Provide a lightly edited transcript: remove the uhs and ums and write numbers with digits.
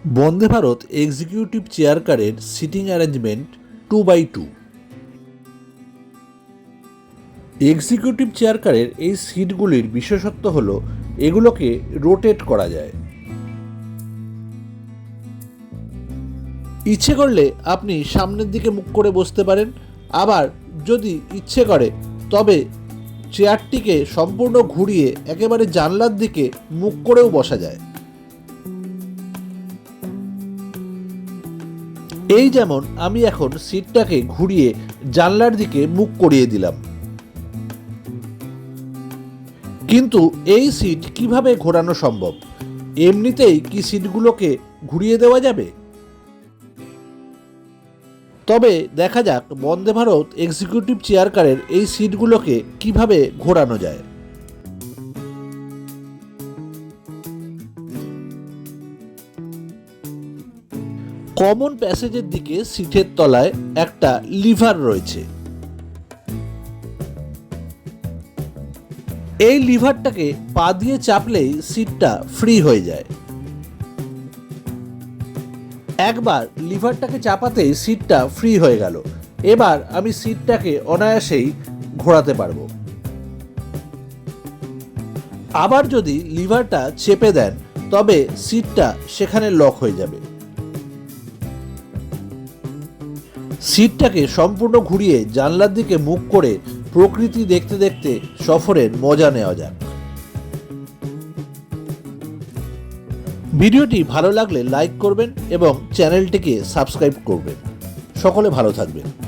বন্দে Bharat executive chair কারের seating arrangement 2x2। Executive chair কারের এই সিটগুলির বিশেষত্ব হলো এগুলোকে রোটেট করা যায়। ইচ্ছে করলে আপনি সামনের দিকে মুখ করে বসতে পারেন, আবার যদি ইচ্ছে করে তবে চেয়ারটিকে সম্পূর্ণ ঘুরিয়ে একেবারে জানলার দিকে মুখ করেও বসা যায়। এই যেমন আমি এখন সিটটাকে ঘুরিয়ে জানলার দিকে মুখ করিয়ে দিলাম। কিন্তু এই সিট কিভাবে ঘোরানো সম্ভব? এমনিতেই কি সিটগুলোকে ঘুরিয়ে দেওয়া যাবে? তবে দেখা যাক বন্দে ভারত এক্সিকিউটিভ চেয়ার কারের এই সিটগুলোকে কিভাবে ঘোরানো যায়। কমন প্যাসেজের দিকে সিটের তলায় একটা লিভার রয়েছে। এই লিভারটাকে পা দিয়ে চাপলেই সিটটা ফ্রি হয়ে যায়। একবার লিভারটাকে চাপাতেই সিটটা ফ্রি হয়ে গেল। এবার আমি সিটটাকে অনায়াসেই ঘোরাতে পারবো। আবার যদি লিভারটা চেপে দেন তবে সিটটা সেখানে লক হয়ে যাবে। সিটটাকে সম্পূর্ণ ঘুরিয়ে জানলার দিকে মুখ করে প্রকৃতি দেখতে দেখতে সফরের মজা নেওয়া যাক। ভিডিওটি ভালো লাগলে লাইক করবেন এবং চ্যানেলটিকে সাবস্ক্রাইব করবেন। সকলে ভালো থাকবেন।